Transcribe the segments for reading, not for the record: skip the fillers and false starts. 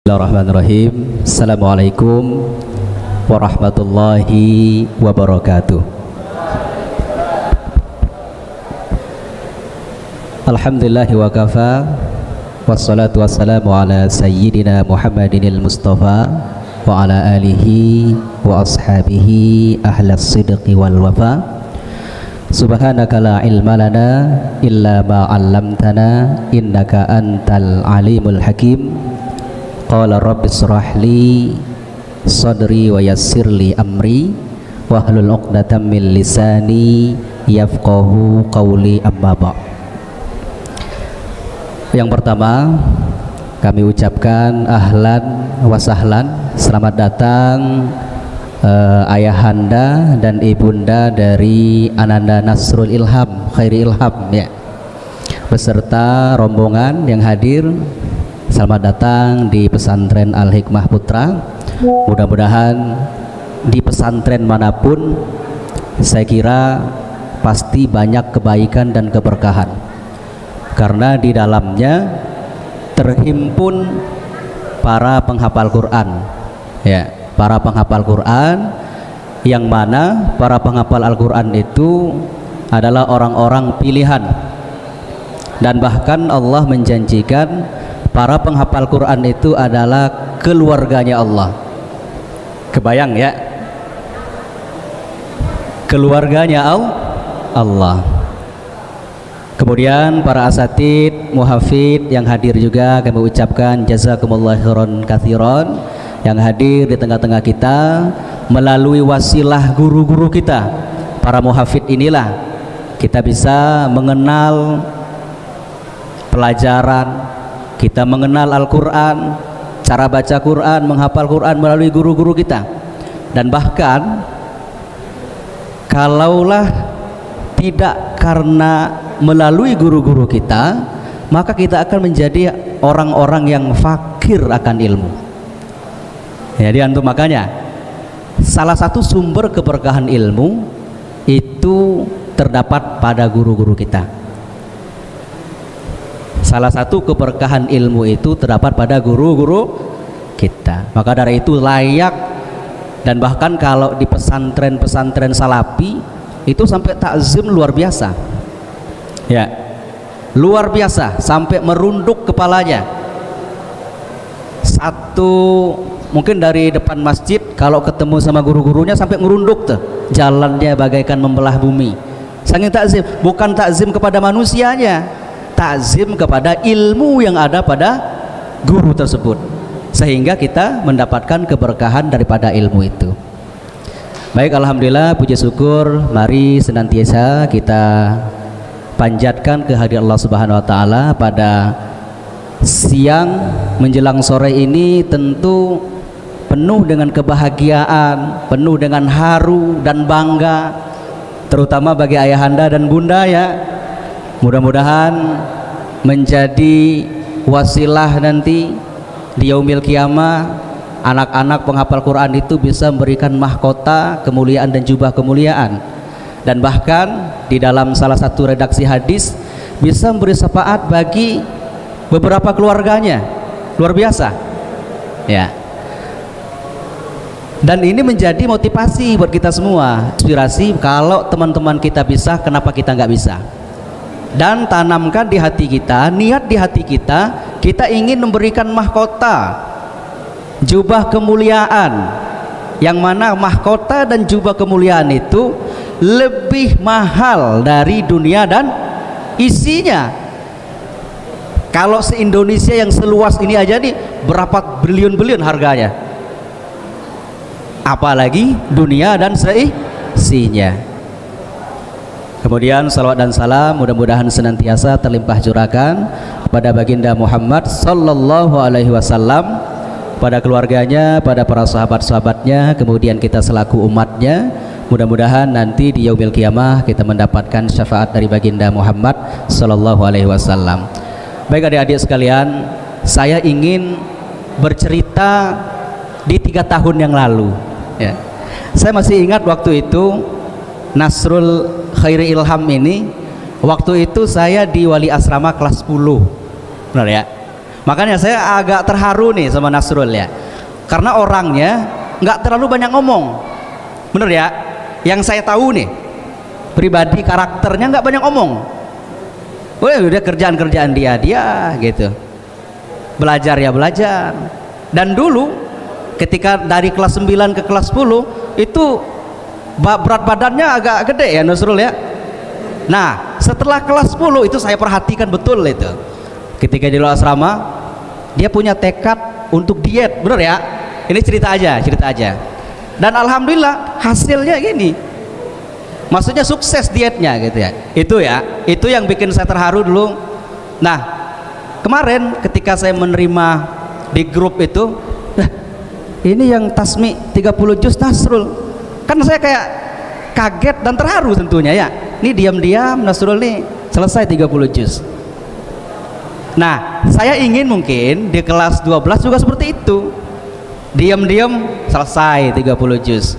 Bismillahirrahmanirrahim. Assalamualaikum warahmatullahi wabarakatuh. Alhamdulillahi wa kafa, wassalatu wassalamu ala sayyidina Muhammadinil Mustafa wa ala alihi wa ashabihi ahlas sidqi wal wafa. Subhanaka la ilma lana illa ma 'allamtana innaka antal alimul hakim. Qala rabbi shrah li sadri wa yassir li amri wahlul 'uqdatam min lisani yafqahu qawli, amma ba'. Yang pertama, kami ucapkan ahlan wa sahlan, selamat datang ayahanda dan ibunda dari Ananda Nasrul Ilham, Khairi Ilham ya, beserta rombongan yang hadir. Selamat datang di pesantren Al-Hikmah Putra. Mudah-mudahan di pesantren manapun, saya kira pasti banyak kebaikan dan keberkahan, karena di dalamnya terhimpun para penghafal Quran ya, para penghafal Quran, yang mana para penghafal Al-Quran itu adalah orang-orang pilihan, dan bahkan Allah menjanjikan para penghafal Quran itu adalah keluarganya Allah. Kebayang ya, keluarganya Allah. Kemudian para asatid, muhafid yang hadir juga kami ucapkan jazakumullah khairan katsiran, yang hadir di tengah-tengah kita. Melalui wasilah guru-guru kita, para muhafid inilah kita bisa mengenal pelajaran, kita mengenal Al-Quran, cara baca Quran, menghafal Quran melalui guru-guru kita. Dan bahkan kalaulah tidak karena melalui guru-guru kita, maka kita akan menjadi orang-orang yang fakir akan ilmu. Jadi antum, makanya salah satu sumber keberkahan ilmu itu terdapat pada guru-guru kita. Salah satu keberkahan ilmu itu terdapat pada guru-guru kita. Maka dari itu layak, dan bahkan kalau di pesantren-pesantren salafi itu sampai takzim luar biasa ya, luar biasa, sampai merunduk kepalanya. Satu mungkin dari depan masjid kalau ketemu sama guru-gurunya sampai ngerunduk tuh, jalannya bagaikan membelah bumi. Saking takzim, bukan takzim kepada manusianya, takzim kepada ilmu yang ada pada guru tersebut, sehingga kita mendapatkan keberkahan daripada ilmu itu. Baik, alhamdulillah, puji syukur mari senantiasa kita panjatkan kehadirat Allah Subhanahu wa taala pada siang menjelang sore ini. Tentu penuh dengan kebahagiaan, penuh dengan haru dan bangga, terutama bagi ayahanda dan bunda ya. Mudah-mudahan menjadi wasilah nanti di yaumil qiyamah, anak-anak penghafal Quran itu bisa memberikan mahkota kemuliaan dan jubah kemuliaan, dan bahkan di dalam salah satu redaksi hadis bisa memberi syafaat bagi beberapa keluarganya. Luar biasa ya. Dan ini menjadi motivasi buat kita semua, inspirasi. Kalau teman-teman kita bisa, kenapa kita nggak bisa? Dan tanamkan di hati kita, niat di hati kita, kita ingin memberikan mahkota jubah kemuliaan, yang mana mahkota dan jubah kemuliaan itu lebih mahal dari dunia dan isinya. Kalau se-Indonesia yang seluas ini aja nih berapa bilion-bilion harganya, apalagi dunia dan seisinya. Kemudian salawat dan salam mudah-mudahan senantiasa terlimpah curahan pada baginda Muhammad sallallahu alaihi wasallam, pada keluarganya, pada para sahabat-sahabatnya, kemudian kita selaku umatnya. Mudah-mudahan nanti di yaumil qiyamah kita mendapatkan syafaat dari baginda Muhammad sallallahu alaihi wasallam. Baik adik-adik sekalian, saya ingin bercerita di 3 tahun yang lalu ya. Saya masih ingat waktu itu Nasrul Khairi Ilham ini, waktu itu saya di wali asrama kelas 10, benar ya. Makanya saya agak terharu nih sama Nasrul ya, karena orangnya nggak terlalu banyak ngomong, bener ya. Yang saya tahu nih pribadi karakternya nggak banyak ngomong. Udah kerjaan dia gitu, belajar ya belajar. Dan dulu ketika dari kelas 9 ke kelas 10 itu berat badannya agak gede ya Nasrul ya. Nah setelah kelas 10 itu saya perhatikan betul itu, ketika di luar asrama dia punya tekad untuk diet, bener ya. Ini cerita aja. Dan alhamdulillah hasilnya gini, maksudnya sukses dietnya gitu ya. Itu yang bikin saya terharu dulu. Nah kemarin ketika saya menerima di grup itu, ini yang tasmi 30 juz Nasrul, kan saya kayak kaget dan terharu tentunya ya. Ini diam-diam Nasrul nih selesai 30 juz. Nah saya ingin mungkin di kelas 12 juga seperti itu, diam-diam selesai 30 juz.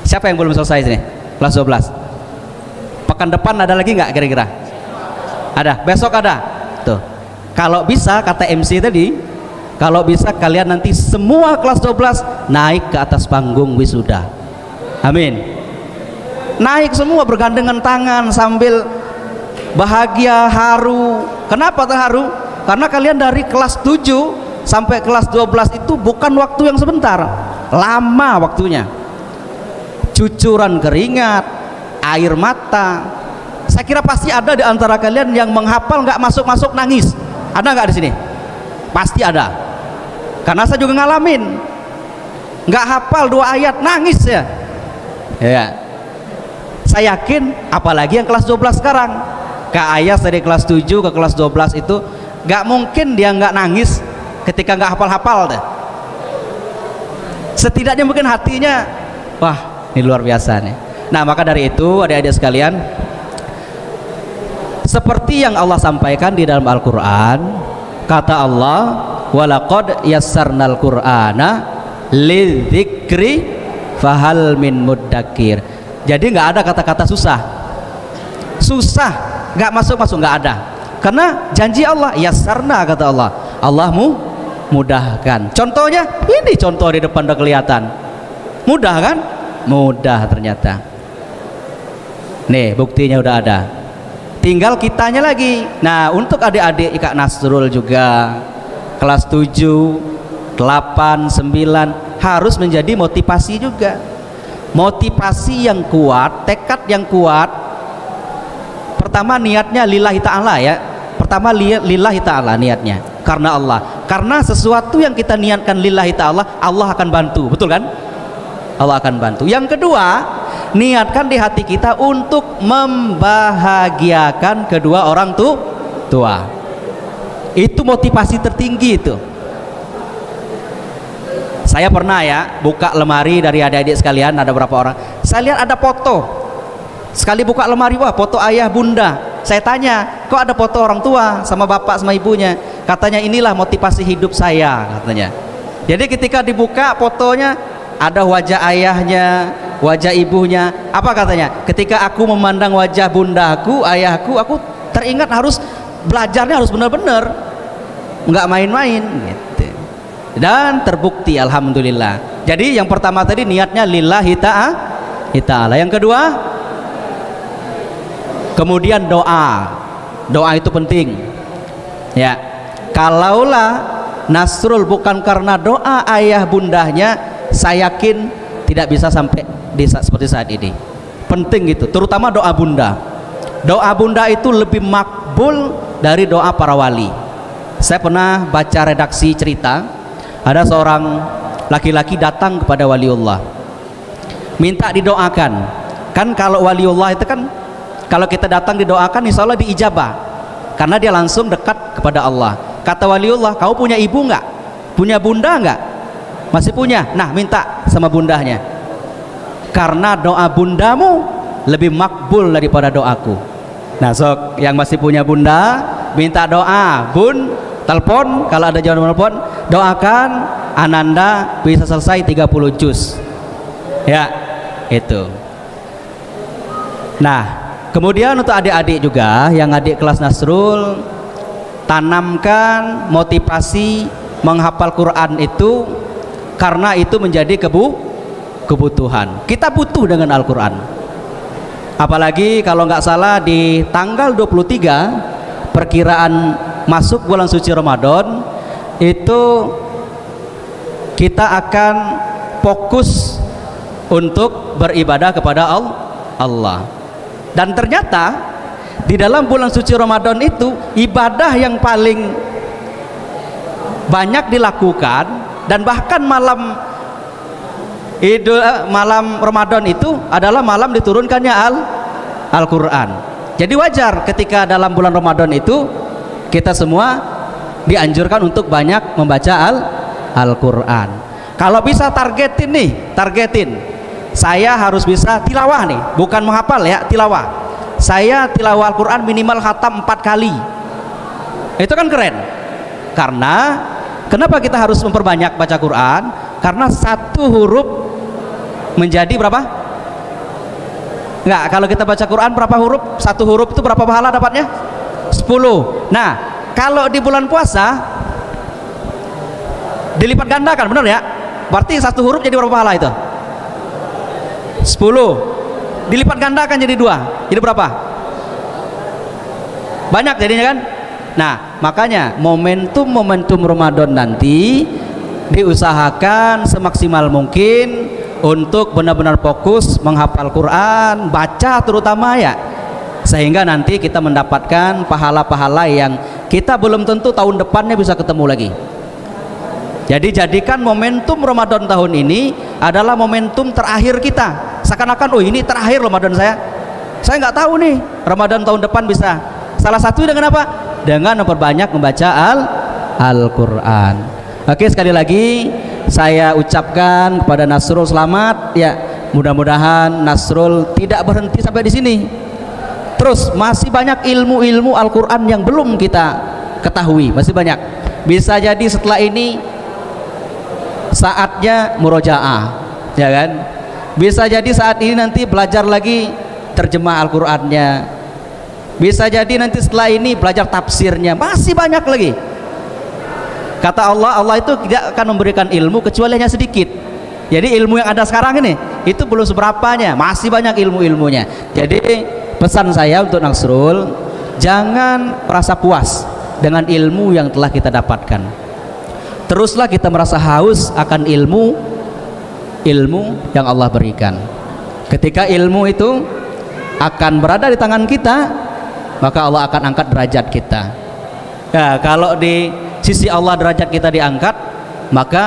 Siapa yang belum selesai sini? Kelas 12. Pekan depan ada lagi nggak kira-kira? Ada, besok ada. Tuh. Kalau bisa kata MC tadi, kalau bisa kalian nanti semua kelas 12 naik ke atas panggung wisuda. Amin. Naik semua bergandengan tangan sambil bahagia, haru. Kenapa terharu? Karena kalian dari kelas 7 sampai kelas 12 itu bukan waktu yang sebentar, lama waktunya. Cucuran keringat, air mata. Saya kira pasti ada di antara kalian yang menghafal nggak masuk-masuk nangis. Ada nggak di sini? Pasti ada. Karena saya juga ngalamin. Nggak hafal 2 ayat nangis ya. Ya. Saya yakin apalagi yang kelas 12 sekarang. Kak Ayas dari kelas 7 ke kelas 12 itu nggak mungkin dia nggak nangis ketika nggak hafal-hafal deh. Setidaknya mungkin hatinya, wah ini luar biasa nih. Nah maka dari itu adik-adik sekalian, seperti yang Allah sampaikan di dalam Al-Quran, kata Allah, walaqad yassarnal qur'ana lidzikri fahal min muddakir. Jadi nggak ada kata-kata susah, nggak masuk-masuk, nggak ada. Karena janji Allah, yassarna kata Allah, Allahmu mudahkan. Contohnya ini, contoh di depan udah kelihatan, mudah kan? Mudah ternyata. Nih buktinya udah ada, tinggal kitanya lagi. Nah untuk adik-adik Kak Nasrul juga kelas 7, 8, 9 harus menjadi motivasi juga. Motivasi yang kuat, tekad yang kuat. Pertama niatnya lillahi ta'ala ya. Pertama lillahi ta'ala niatnya, karena Allah. Karena sesuatu yang kita niatkan lillahi ta'ala, Allah akan bantu, betul kan? Allah akan bantu. Yang kedua, niatkan di hati kita untuk membahagiakan kedua orang tua. Itu motivasi tertinggi itu. Saya pernah ya buka lemari dari adik-adik sekalian, ada berapa orang, saya lihat ada foto. Sekali buka lemari, wah foto ayah bunda. Saya tanya, kok ada foto orang tua sama bapak sama ibunya? Katanya inilah motivasi hidup saya katanya. Jadi ketika dibuka fotonya, ada wajah ayahnya, wajah ibunya. Apa katanya? Ketika aku memandang wajah bundaku, ayahku, aku teringat harus belajarnya harus benar-benar, nggak main-main gitu. Dan terbukti alhamdulillah. Jadi yang pertama tadi niatnya lillahi ta'ala. Yang kedua, kemudian doa itu penting ya. Kalaulah Nasrul bukan karena doa ayah bundanya, saya yakin tidak bisa sampai seperti saat ini. Penting gitu, terutama doa bunda. Doa bunda itu lebih makbul dari doa para wali. Saya pernah baca redaksi cerita, ada seorang laki-laki datang kepada waliullah, minta didoakan. Kan kalau waliullah itu kan, kalau kita datang didoakan insya Allah diijabah, karena dia langsung dekat kepada Allah. Kata waliullah, kau punya ibu nggak? Punya bunda nggak? Masih punya. Nah minta sama bundanya, karena doa bundamu lebih makbul daripada doaku. Nah sok yang masih punya bunda, minta doa bun, telepon, kalau ada jawaban telepon, doakan Ananda bisa selesai 30 juz ya itu. Nah kemudian untuk adik-adik juga, yang adik kelas Nasrul, tanamkan motivasi menghafal Quran itu, karena itu menjadi kebutuhan. Kita butuh dengan Al-Quran. Apalagi kalau nggak salah di tanggal 23 perkiraan masuk bulan suci Ramadan itu kita akan fokus untuk beribadah kepada Allah. Dan ternyata di dalam bulan suci Ramadan itu ibadah yang paling banyak dilakukan, dan bahkan malam Ramadan itu adalah malam diturunkannya Al-Quran. Jadi wajar ketika dalam bulan Ramadan itu kita semua dianjurkan untuk banyak membaca Al-Quran. Kalau bisa targetin saya harus bisa tilawah nih, bukan menghafal ya, tilawah. Saya tilawah Al-Quran minimal khatam 4 kali. Itu kan keren. Karena kenapa kita harus memperbanyak baca Quran? Karena satu huruf menjadi berapa? Enggak, kalau kita baca Quran berapa huruf? Satu huruf itu berapa pahala dapatnya? 10. Nah, kalau di bulan puasa dilipat gandakan, benar ya? Berarti satu huruf jadi berapa pahala itu? 10. Dilipat gandakan jadi 2. Jadi berapa? Banyak jadinya kan? Nah, makanya momentum Ramadan nanti diusahakan semaksimal mungkin untuk benar-benar fokus menghafal Quran, baca terutama ya, sehingga nanti kita mendapatkan pahala-pahala yang kita belum tentu tahun depannya bisa ketemu lagi. Jadi jadikan momentum Ramadan tahun ini adalah momentum terakhir kita. Seakan-akan, oh ini terakhir Ramadan saya nggak tahu nih Ramadan tahun depan bisa. Salah satu dengan apa? Dengan memperbanyak membaca Al-Quran. Oke, sekali lagi saya ucapkan kepada Nasrul selamat ya. Mudah-mudahan Nasrul tidak berhenti sampai di sini. Terus masih banyak ilmu-ilmu Al-Quran yang belum kita ketahui, masih banyak. Bisa jadi setelah ini saatnya murojaah, ya kan? Bisa jadi saat ini nanti belajar lagi terjemah Al-Qurannya. Bisa jadi nanti setelah ini belajar tafsirnya. Masih banyak lagi. Kata Allah, Allah itu tidak akan memberikan ilmu kecuali hanya sedikit. Jadi ilmu yang ada sekarang ini itu belum seberapanya, masih banyak ilmu-ilmunya. Jadi pesan saya untuk Nasrul, jangan merasa puas dengan ilmu yang telah kita dapatkan. Teruslah kita merasa haus akan ilmu yang Allah berikan. Ketika ilmu itu akan berada di tangan kita, maka Allah akan angkat derajat kita. Ya, kalau di sisi Allah derajat kita diangkat, maka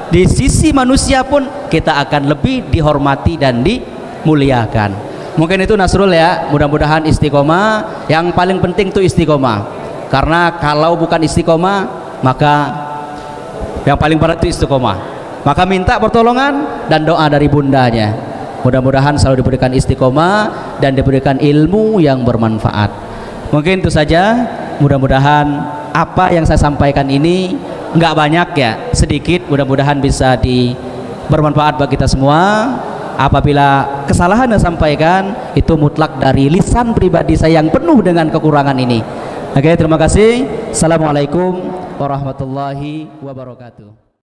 di sisi manusia pun kita akan lebih dihormati dan dimuliakan. Mungkin itu Nasrul ya, mudah-mudahan istiqomah. Yang paling penting itu istiqomah, karena kalau bukan istiqomah maka yang paling berat itu istiqomah. Maka minta pertolongan dan doa dari bundanya. Mudah-mudahan selalu diberikan istiqomah dan diberikan ilmu yang bermanfaat. Mungkin itu saja. Mudah-mudahan apa yang saya sampaikan ini nggak banyak ya, sedikit, mudah-mudahan bisa bermanfaat bagi kita semua. Apabila kesalahan yang sampaikan itu mutlak dari lisan pribadi saya yang penuh dengan kekurangan ini. Oke, terima kasih. Assalamualaikum warahmatullahi wabarakatuh.